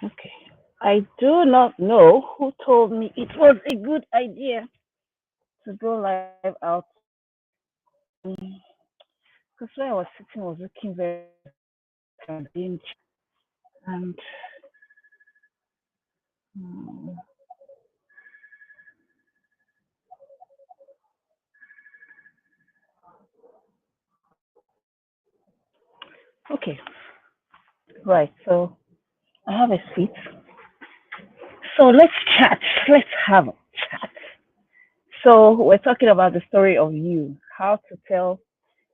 Okay. I do not know who told me it was a good idea to go live out. Because where I was sitting was looking very and dingy. And mm, okay, right. So I have a seat. So let's chat. Let's have a chat. So we're talking about the story of you, how to tell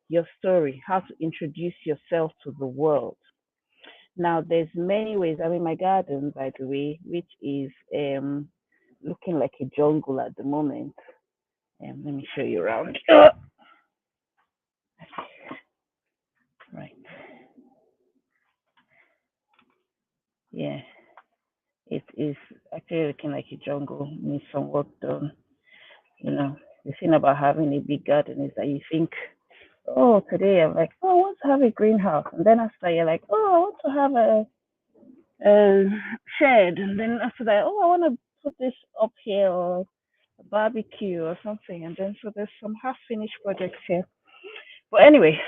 your story, how to introduce yourself to the world. Now, there's many ways. I'm in my garden, by the way, which is looking like a jungle at the moment. Let me show you around. Right. Yeah, it is actually looking like a jungle. Needs some work done. You know, the thing about having a big garden is that you think, oh, today I'm like, oh, I want to have a greenhouse, and then after you're like, oh, I want to have a shed, and then after that, oh, I want to put this up here or a barbecue or something, and then so there's some half finished projects here. But anyway,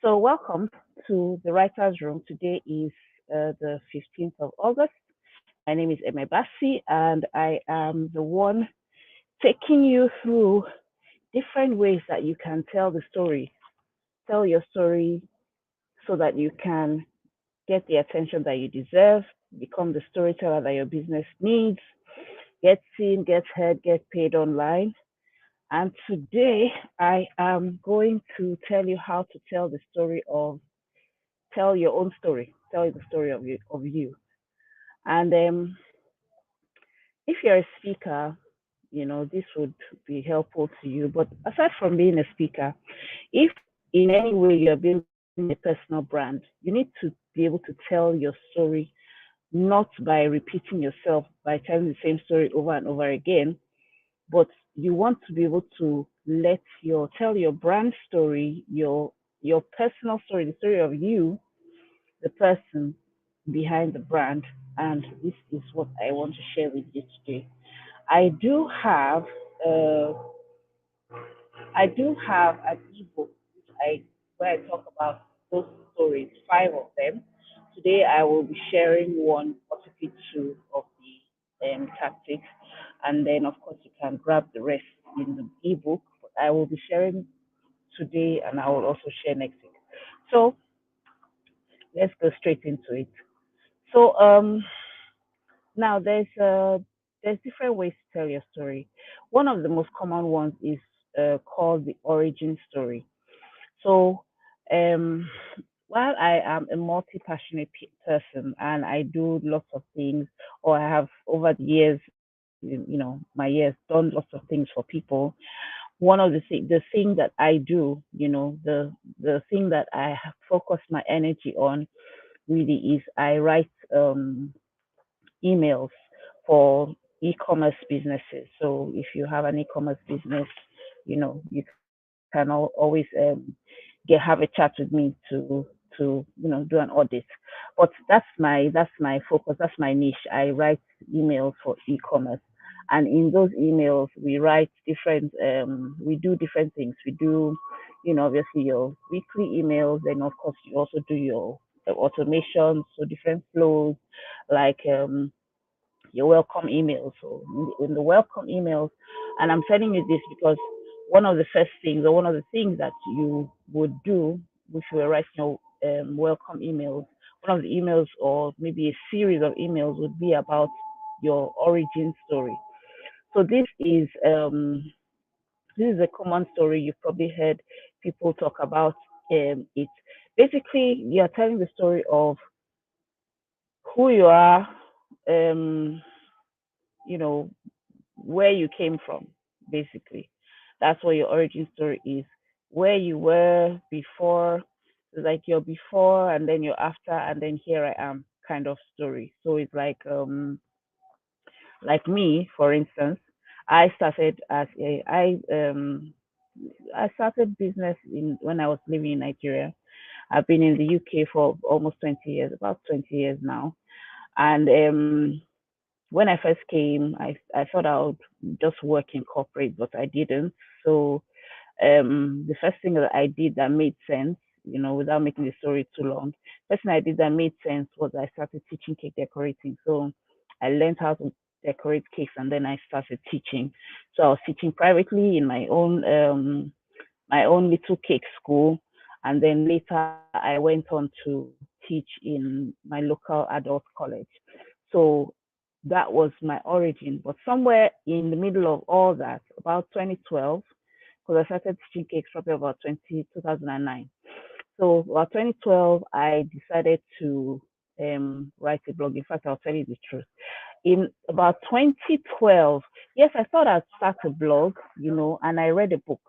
so welcome to the writers' room. Today is the 15th of August. My name is Eme Bassi, and I am the one taking you through different ways that you can tell the story, tell your story so that you can get the attention that you deserve, become the storyteller that your business needs, get seen, get heard, get paid online. And today I am going to tell you how to tell the story of, tell your own story, tell the story of you. And if you're a speaker, this would be helpful to you. But aside from being a speaker, if in any way you're building a personal brand, you need to be able to tell your story not by repeating yourself, by telling the same story over and over again, but you want to be able to let your tell your brand story, your personal story, the story of you, the person behind the brand. And this is what I want to share with you today. I do have uh, I do have an ebook which I where I talk about those stories, five of them. Today I will be sharing one, possibly two of the tactics, and then of course you can grab the rest in the ebook. But I will be sharing today, and I will also share next week. So let's go straight into it. So now there's different ways to tell your story. One of the most common ones is called the origin story. So, um, while I am a multi-passionate person and I do lots of things, or I have over the years, my years done lots of things for people. One of the thing that I do, the thing that I have focused my energy on really is I write emails for e-commerce businesses. So if you have an e-commerce business, you can always have a chat with me to do an audit. But that's my focus. That's my niche. I write emails for e-commerce, and in those emails we write different. We do different things. We do, obviously your weekly emails, and of course you also do your automations, so different flows like your welcome emails. So in the welcome emails, and I'm telling you this because one of the first things or one of the things that you would do if you were writing your welcome emails, one of the emails or maybe a series of emails would be about your origin story. So this is a common story you've probably heard people talk about. It basically you're telling the story of who you are, um, you know, where you came from, basically. That's what your origin story is. Where you were before, like your before and then your after and then here I am kind of story. So it's like me, for instance, I started as a I started business in when I was living in Nigeria, I've been in the UK for almost 20 years, about 20 years now. And when I first came, I thought I would just work in corporate, but I didn't. So the first thing that I did that made sense, without making the story too long, first thing I did that made sense was I started teaching cake decorating. So I learned how to decorate cakes, and then I started teaching. So I was teaching privately in my own little cake school, and then later I went on to teach in my local adult college. So that was my origin. But somewhere in the middle of all that, about 2012, because I started teaching cakes probably about 2009. So about 2012, I decided to write a blog. In fact, I'll tell you the truth. In about 2012, yes, I thought I'd start a blog, and I read a book,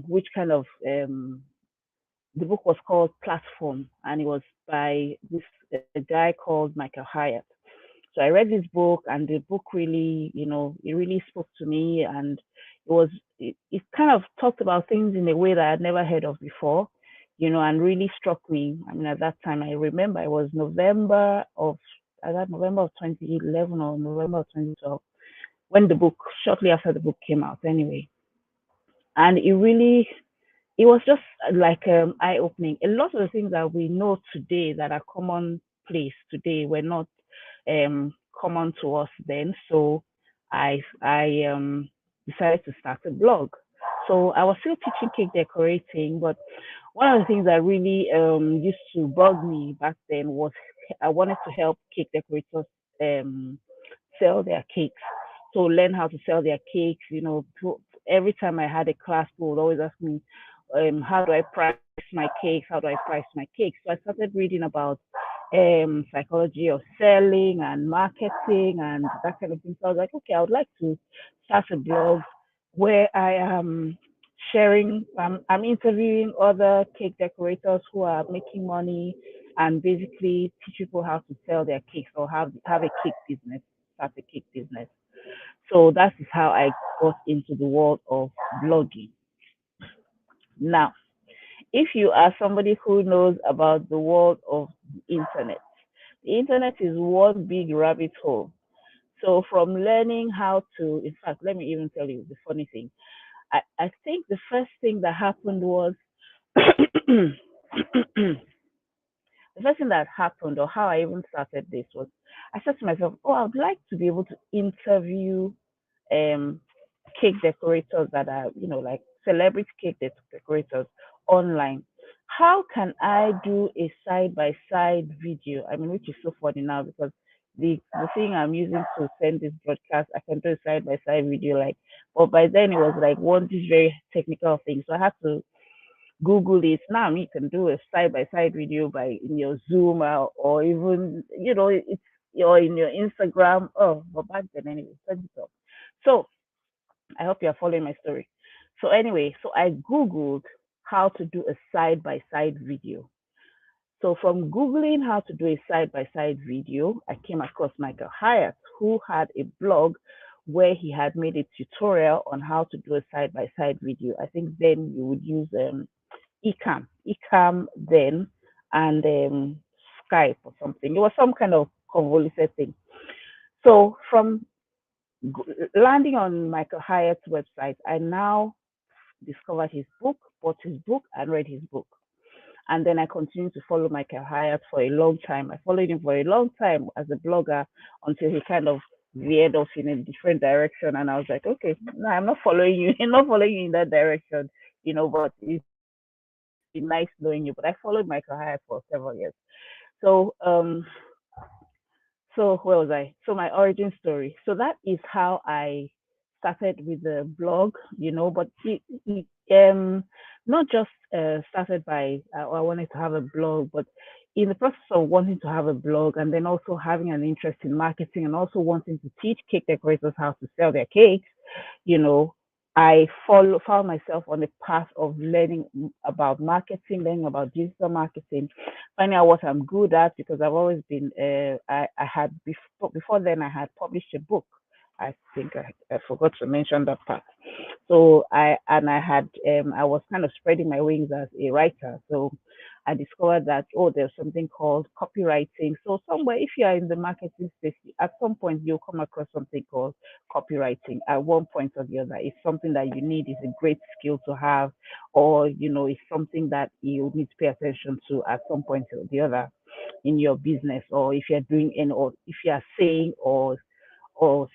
which kind of the book was called Platform, and it was by this a guy called Michael Hyatt. So I read this book, and the book really, it really spoke to me, and it kind of talked about things in a way that I'd never heard of before, and really struck me. I mean, at that time, I remember it was November of 2011 or November of 2012 when shortly after the book came out, anyway, and it was just like eye opening. A lot of the things that we know today that are commonplace today were not common to us then. So I decided to start a blog. So I was still teaching cake decorating, but one of the things that really used to bug me back then was I wanted to help cake decorators um, sell their cakes. So learn how to sell their cakes. Every time I had a class, people would always ask me, how do I price my cakes? How do I price my cakes? So I started reading about psychology of selling and marketing and that kind of thing. So I was like, okay, I would like to start a blog where I am sharing, I'm interviewing other cake decorators who are making money and basically teach people how to sell their cakes or have a cake business, start a cake business. So that is how I got into the world of blogging. Now, if you are somebody who knows about the world of the internet is one big rabbit hole. So from learning how to, in fact, let me even tell you the funny thing. I think the first thing that happened was the first thing that happened, or how I even started this, was I said to myself, oh, I would like to be able to interview um cake decorators that are, like celebrity cake decorators online. How can I do a side by side video? I mean, which is so funny now because the thing I'm using to send this broadcast, I can do a side by side video, like, but by then it was like one this very technical thing. So I had to Google it. Now you can do a side by side video by in your Zoom or even, it's or in your Instagram. Oh, but back then anyway, send it up. So I hope you're following my story. So anyway, so I Googled how to do a side by side video. So from Googling how to do a side by side video, I came across Michael Hyatt, who had a blog where he had made a tutorial on how to do a side by side video. I think then you would use Ecamm then, and Skype or something. It was some kind of convoluted thing. So from landing on Michael Hyatt's website, I now discovered his book, bought his book, and read his book. And then I continued to follow Michael Hyatt for a long time. I followed him for a long time as a blogger until he kind of veered off in a different direction. And I was like, okay, no, I'm not following you. I'm not following you in that direction, but it's been nice knowing you. But I followed Michael Hyatt for several years. So so where was I? So my origin story. So that is how I started with the blog, but not just started by I wanted to have a blog, but in the process of wanting to have a blog and then also having an interest in marketing and also wanting to teach cake decorators how to sell their cakes, you know, I found myself on the path of learning about marketing, learning about digital marketing, finding out what I'm good at because I've always been. I had before then I had published a book. I think I forgot to mention that part. So I was kind of spreading my wings as a writer. So I discovered that, oh, there's something called copywriting. So somewhere, if you are in the marketing space, at some point you'll come across something called copywriting at one point or the other. It's something that you need, is a great skill to have, or it's something that you need to pay attention to at some point or the other in your business, or if you're doing any, or if you are saying or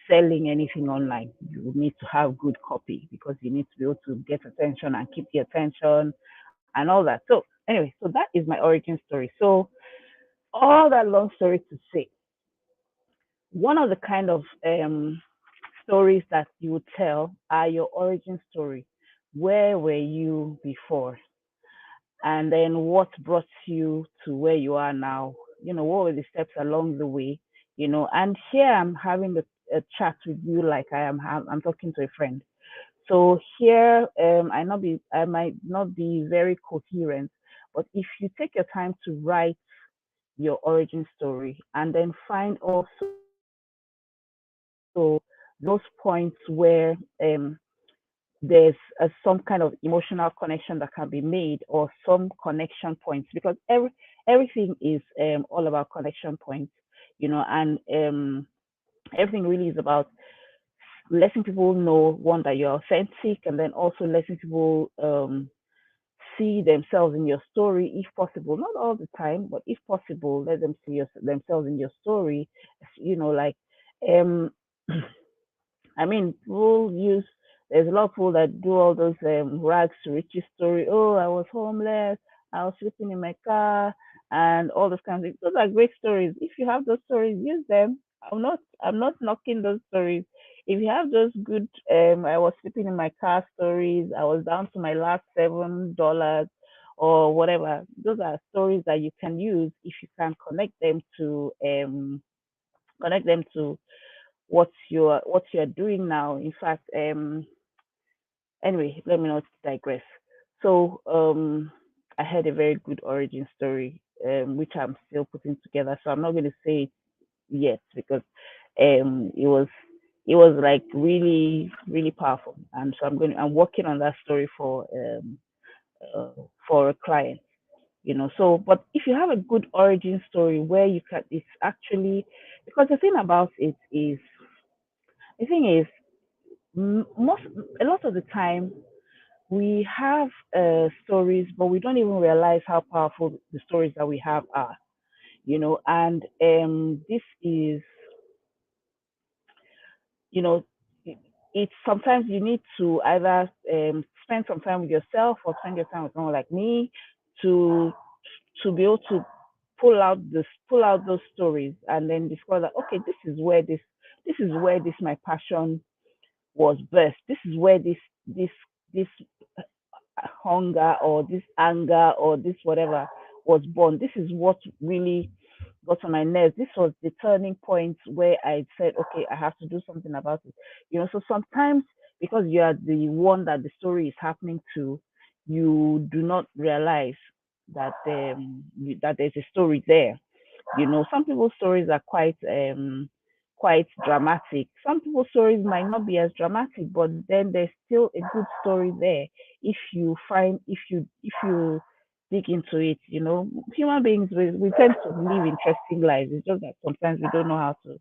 selling anything online, you need to have good copy because you need to be able to get attention and keep the attention and all that. So anyway, so that is my origin story. So all that long story to say, one of the kind of stories that you would tell are your origin story. Where were you before? And then what brought you to where you are now? What were the steps along the way? And here I'm having a chat with you like I'm talking to a friend. So here, I might not be very coherent, but if you take your time to write your origin story and then find also those points where there's some kind of emotional connection that can be made, or some connection points, because everything is all about connection points, and everything really is about letting people know, one, that you're authentic, and then also letting people see themselves in your story if possible. Not all the time, but if possible, let them see themselves in your story. Like um I mean, people use, there's a lot of people that do all those rags to riches story. Oh, I was homeless, I was sleeping in my car, and all those kinds of things. Those are great stories. If you have those stories, use them. I'm not knocking those stories. If you have those good, I was sleeping in my car stories, I was down to my last $7 or whatever. Those are stories that you can use if you can connect them to what you're doing now. In fact, anyway, let me not digress. So I had a very good origin story, which I'm still putting together. So I'm not going to say it yet because it was like really really powerful, and so I'm working on that story uh, for a client. So but if you have a good origin story where you can, it's actually, because the thing about it is, the thing is, most a lot of the time we have stories, but we don't even realize how powerful the stories that we have are. And this is, you know, it's sometimes you need to either spend some time with yourself or spend your time with someone like me to be able to pull out those stories and then discover that, okay, this is where this my passion was birthed. This is where this hunger or this anger or this whatever was born. This is what really got on my nerves. This was the turning point where I said, okay, I have to do something about it. So sometimes, because you are the one that the story is happening to, you do not realize that that there's a story there. Some people's stories are quite dramatic. Some people's stories might not be as dramatic, but then there's still a good story there if you dig into it. Human beings, we tend to live interesting lives. It's just that sometimes we don't know how to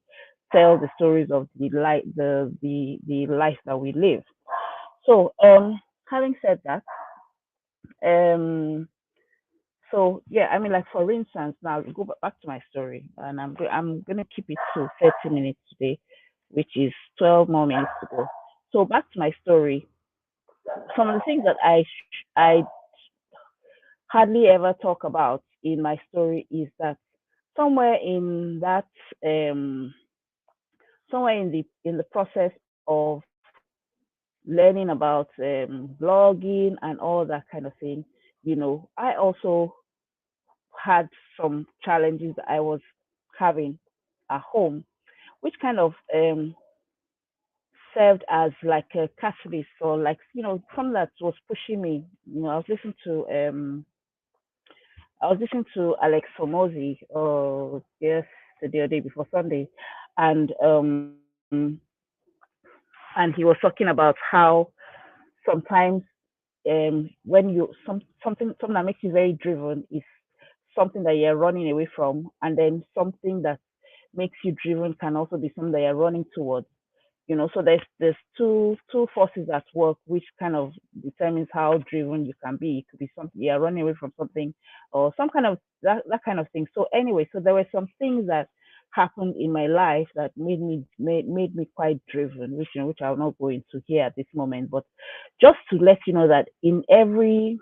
tell the stories of the life that we live. So having said that, um so yeah, I mean, like, for instance, now go back to my story, and I'm gonna keep it to 30 minutes today, which is 12 more minutes to go. So back to my story. Some of the things that I hardly ever talk about in my story is that somewhere in that um somewhere in the process of learning about blogging and all that kind of thing, I also had some challenges that I was having at home, which kind of served as like a catalyst, or like, something that was pushing me. I was listening to Alex Somozi yesterday or day before Sunday, and and he was talking about how sometimes when something that makes you very driven is something that you're running away from, and then something that makes you driven can also be something that you're running towards. So there's two forces at work, which kind of determines how driven you can be. It could be something you're running away from something, or some kind of that kind of thing. So anyway, so there were some things that happened in my life that made me quite driven, which I'll not go into here at this moment, but just to let you know that in every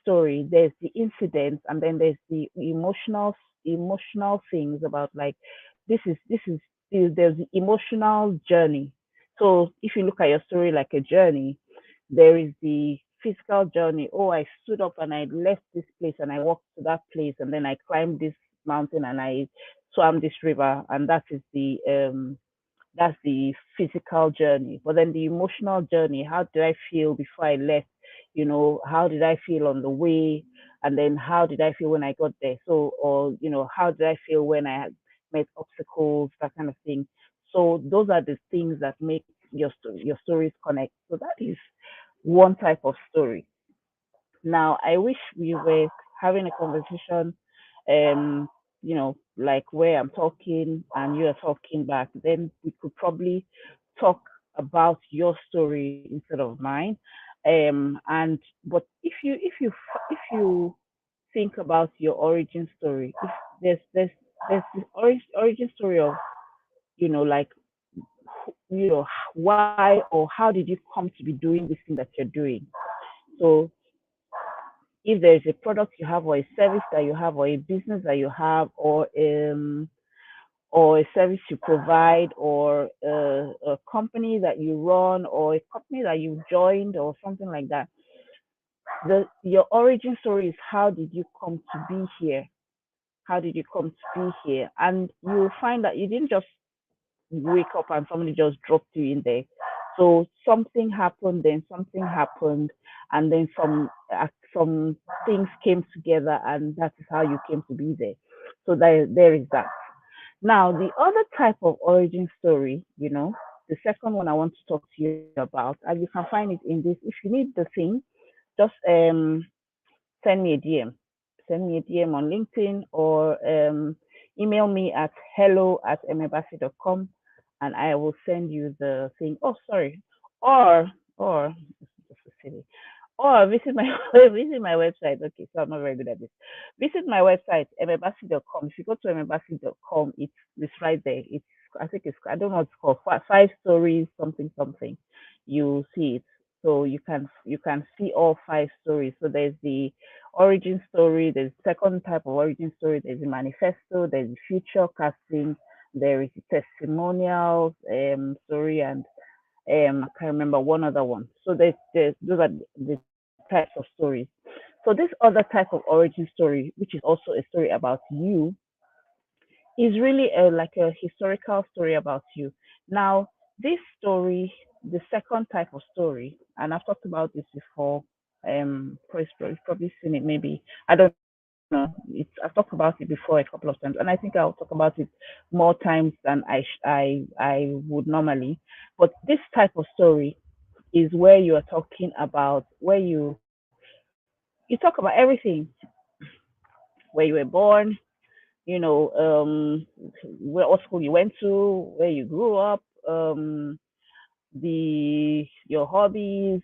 story there's the incidents, and then there's the emotional things about, like, this is there's the emotional journey. So if you look at your story like a journey, there is the physical journey. Oh, I stood up and I left this place and I walked to that place, and then I climbed this mountain and I swam this river, and that's the physical journey. But then the emotional journey, how did I feel before I left? How did I feel on the way? And then how did I feel when I got there? So, or, how did I feel when I had met obstacles, that kind of thing. So those are the things that make your stories connect. So that is one type of story. Now, I wish we were having a conversation, like where I'm talking and you are talking back. Then we could probably talk about your story instead of mine. And but if you think about your origin story, if there's this origin story of, like, why or how did you come to be doing this thing that you're doing. So if there's a product you have, or a service that you have, or a business that you have, or a service you provide, or a company that you run, or a company that you've joined, or something like that, your origin story is, how did you come to be here? How did you come to be here? And you'll find that you didn't just wake up and somebody just dropped you in there. So something happened, then something happened, and then some things came together, and that is how you came to be there. So there is that. Now, the other type of origin story, the second one I want to talk to you about, and you can find it in this. If you need the thing, just send me a DM. Send me a DM on LinkedIn, or email me at hello@emebasi.com, and I will send you the thing. Oh, sorry. Or this is silly. Or visit my visit my website. Okay, so I'm not very good at this. Visit my website, emebasi.com. If you go to emebasi.com, it's right there. I think it's, I don't know what it's called, five stories, something something. You see it. So you can see all five stories. So there's the origin story, there's second type of origin story, there's the manifesto, there's the future casting, there is the testimonials story, and I can't remember one other one. So there's those are the types of stories. So this other type of origin story, which is also a story about you, is really like a historical story about you. Now, this story, the second type of story, and I've talked about this before. You've probably seen it. Maybe, I don't know. I've talked about it before a couple of times, and I think I'll talk about it more times than I would normally. But this type of story is where you are talking about, where you talk about everything, where you were born, what school you went to, where you grew up, the your hobbies,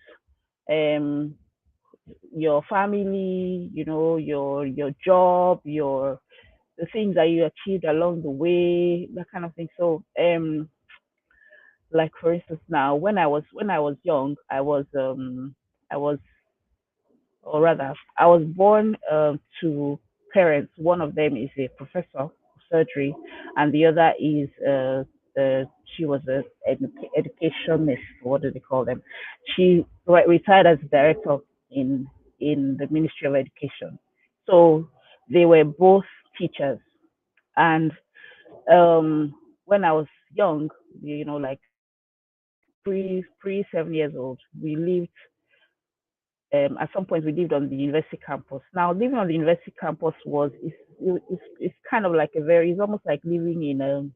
um, your family, your job, your the things that you achieved along the way, that kind of thing. So, like for instance, now when I was young, I was or rather, I was born to parents. One of them is a professor of surgery, and the other is she was a educationist. What do they call them? She retired as director in the Ministry of Education. So they were both teachers, and when I was young, like pre 7 years old, we lived at some point we lived on the university campus. Now, living on the university campus it's kind of like it's almost like living in a.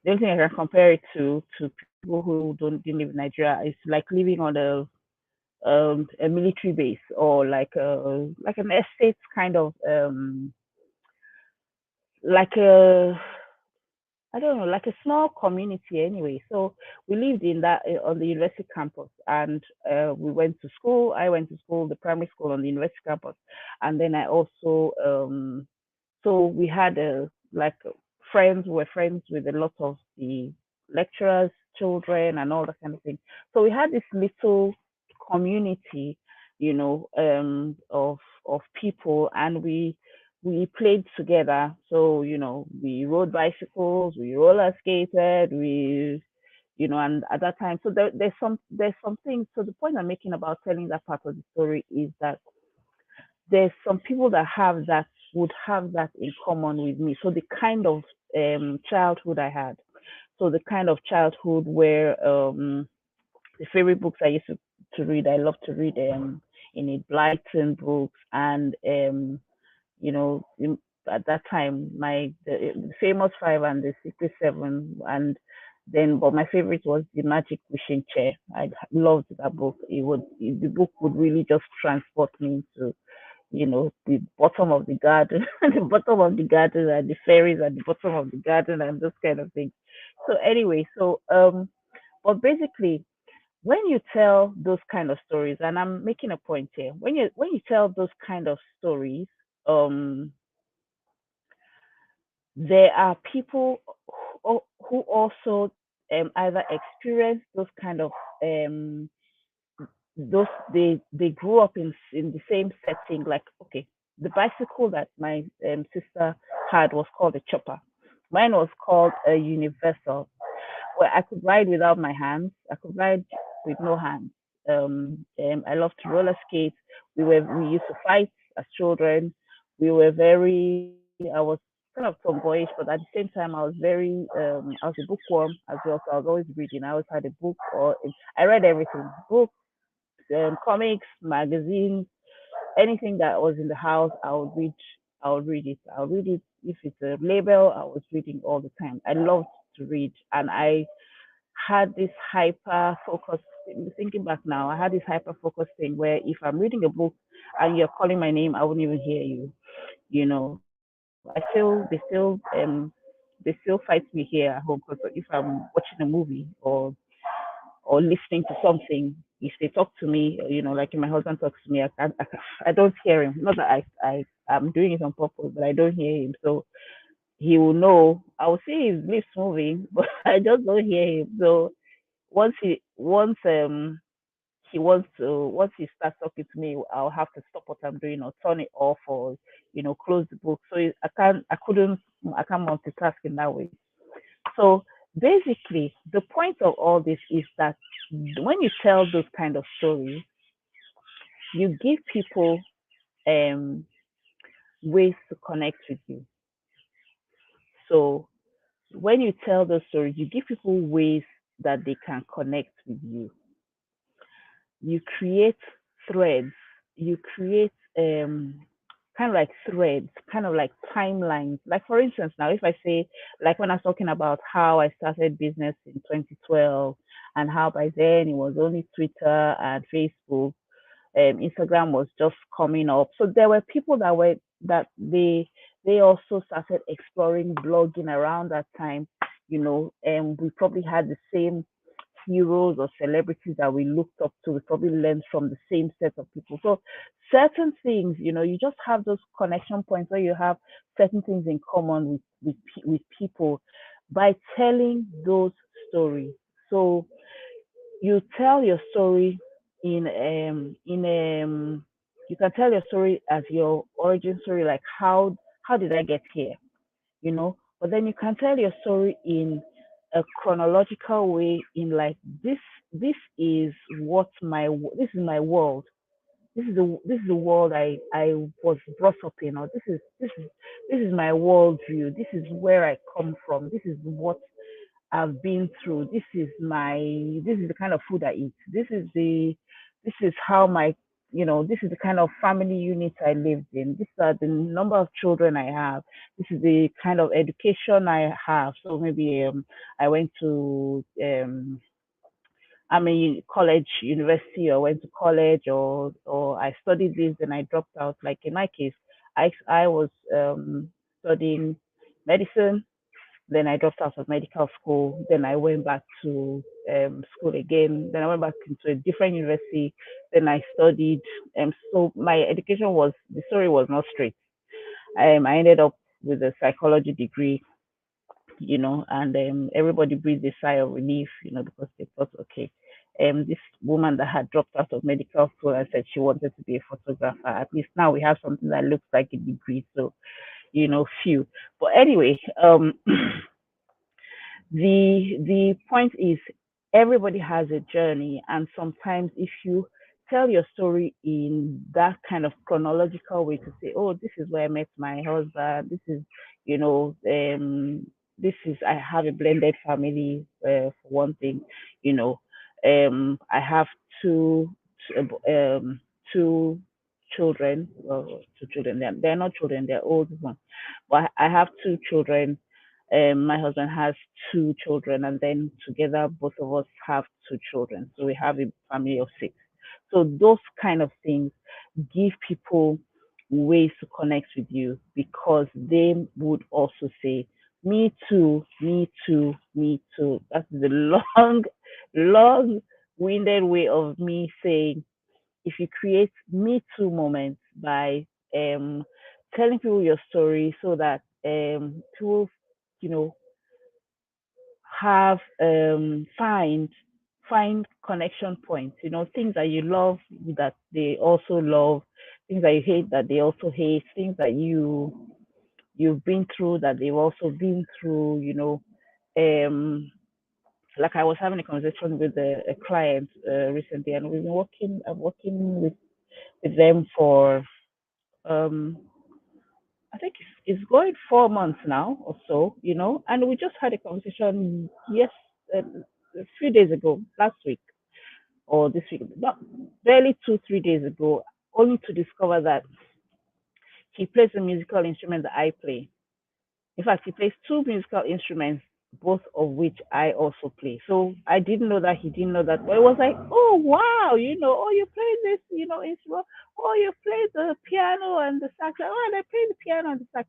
The only thing I can compare it to people who don't didn't live in Nigeria is like living on a military base, or like an estate kind of, like a, I don't know, like a small community anyway. So we lived in that, on the university campus, and we went to school. I went to school, the primary school on the university campus, and then I also, so we had like friends, were friends with a lot of the lecturers, children, and all that kind of thing. So we had this little community, of people, and we played together. So we rode bicycles, we roller skated, and at that time, so there's some things. So the point I'm making about telling that part of the story is that there's some people that have that, would have that in common with me. So the kind of childhood I had. So the kind of childhood where the favorite books I used to read, I love to read Enid Blyton books, and at that time, the famous five and the secret seven, and then, but my favorite was the Magic Wishing Chair. I loved that book. The book would really just transport me into, the bottom of the garden, the bottom of the garden, and the fairies at the bottom of the garden, and those kind of things. So anyway, but basically, when you tell those kind of stories, and I'm making a point here, when you tell those kind of stories, um, there are people who also either experience those kind of, um, those they grew up in the same setting. Like, okay, the bicycle that my sister had was called a chopper. Mine was called a universal, where I could ride without my hands. I could ride with no hands. I love to roller skate. We used to fight as children. We were very. I was kind of tomboyish, but at the same time, I was a bookworm as well. So I was always reading. I always had a book, or I read everything: books, comics, magazines, anything that was in the house. I would read it. I would read it. If it's a label, I was reading all the time. I loved to read, and I had this hyper focus. Thinking back now, I had this hyper focus thing where if I'm reading a book and you're calling my name, I wouldn't even hear you. They still fight me here at home, because if I'm watching a movie or listening to something, if they talk to me, like if my husband talks to me, I don't hear him. Not that I'm doing it on purpose, but I don't hear him. So he will know. I will see his lips moving, but I just don't hear him. So once he starts talking to me, I'll have to stop what I'm doing or turn it off, or close the book. So I can't multitask in that way. So basically, the point of all this is that when you tell those kind of stories, you give people um ways to connect with you. So when you tell those stories, you give people ways that they can connect with you. You create threads. You create kind of like threads, kind of like timelines. Like for instance, now if I say, like when I was talking about how I started business in 2012, and how by then it was only Twitter and Facebook, Instagram was just coming up. So there were people that they also started exploring blogging around that time, and we probably had the same heroes or celebrities that we looked up to. We probably learned from the same set of people. So certain things, you just have those connection points where you have certain things in common with people by telling those stories. So you tell your story in you can tell your story as your origin story, like how did I get here, but then you can tell your story in a chronological way, in like this is this is my world, this is the world I was brought up in, or this is my world view, this is where I come from, this is what I've been through. This is the kind of food I eat. This is how this is the kind of family unit I lived in. These are the number of children I have. This is the kind of education I have. So maybe I went to I mean, college, university, or went to college, or I studied this and I dropped out. Like in my case, I was studying medicine, then I dropped out of medical school. Then I went back to school again. Then I went back into a different university. Then I studied. So my education was, the story was not straight. I ended up with a psychology degree, and everybody breathed a sigh of relief, because they thought, okay, this woman that had dropped out of medical school and said she wanted to be a photographer, at least now we have something that looks like a degree. So, few. But anyway, the point is everybody has a journey, and sometimes if you tell your story in that kind of chronological way, to say, oh, this is where I met my husband, this is, you know this is, I have a blended family, for one thing, you know I have two um two children. Well, two children, they're not children, they're old ones, but I have two children. My husband has two children, and then together both of us have two children. So we have a family of six. So those kind of things give people ways to connect with you, because they would also say, me too, me too, me too. That's the long winded way of me saying, if you create me too moments by um, telling people your story, so that people, you know, have find connection points, things that you love that they also love, things that you hate that they also hate, things that you've been through that they've also been through, um like I was having a conversation with a client recently, and we've been working with them for um I think it's going 4 months now or so, and we just had a conversation, yes, a few days ago, last week or this week, not barely 2, 3 days ago, only to discover that he plays a musical instrument that I play. In fact, he plays two musical instruments, both of which I also play. So I didn't know that, he didn't know that. But it was like, oh wow, oh, you play this, instrument. Oh, you play the piano and the sax. Oh, and I play the piano and the sax.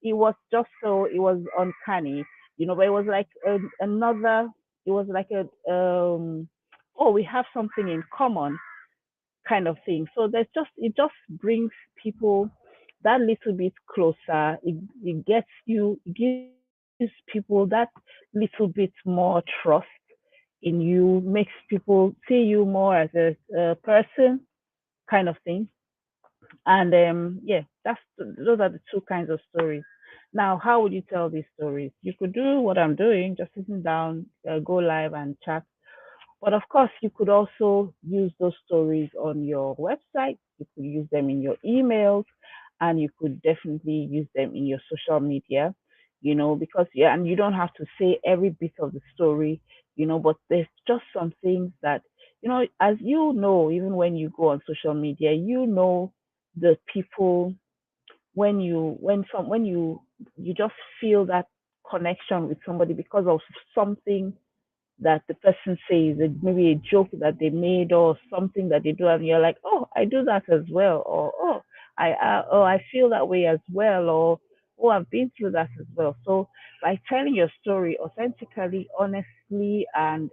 It was just so, it was uncanny, but it was like another, it was like oh, we have something in common kind of thing. So it just brings people that little bit closer. It gets you, it gives people that little bit more trust in you, makes people see you more as a person kind of thing. And yeah, those are the two kinds of stories. Now, how would you tell these stories? You could do what I'm doing, just sitting down, go live and chat, but of course, you could also use those stories on your website. You could use them in your emails, and you could definitely use them in your social media, because, yeah, and you don't have to say every bit of the story, but there's just some things that, as even when you go on social media, the people, when you just feel that connection with somebody because of something that the person says, maybe a joke that they made or something that they do, and you're like, oh, I do that as well, or I feel that way as well, or oh, I've been through that as well. So by telling your story authentically, honestly, and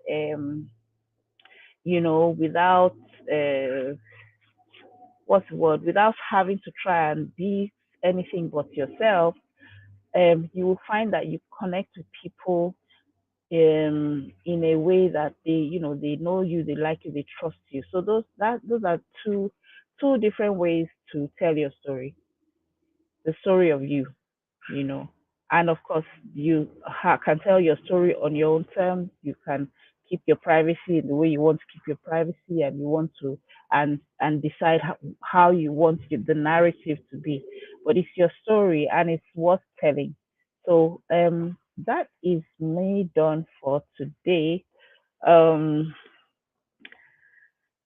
without what's the word, without having to try and be anything but yourself, you will find that you connect with people in a way that they know you, they like you, they trust you. So those are two different ways to tell your story, the story of you, you know. And of course, you can tell your story on your own terms. You can keep your privacy in the way you want to keep your privacy, and you want to and decide how you want the narrative to be. But it's your story, and it's worth telling. So that is me done for today. Um,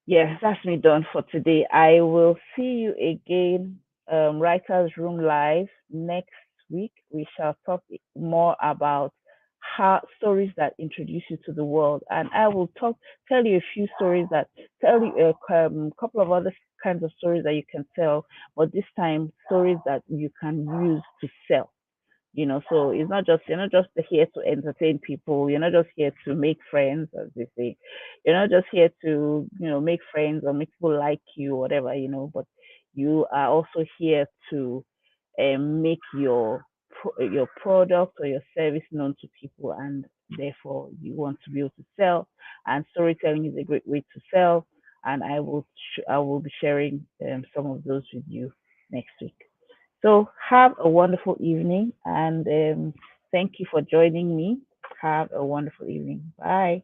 yeah, that's me done for today. I will see you again, Writers Room Live next week. We shall talk more about stories that introduce you to the world. And I will tell you a few stories that tell you a couple of other kinds of stories that you can tell, but this time stories that you can use to sell. So it's not just you're not just here to entertain people. You're not just here to make friends, as they say. You're not just here to make friends or make people like you, or whatever. But you are also here to make your product or your service known to people, and therefore you want to be able to sell. And storytelling is a great way to sell. And I will be sharing some of those with you next week. So have a wonderful evening, and thank you for joining me. Have a wonderful evening. Bye.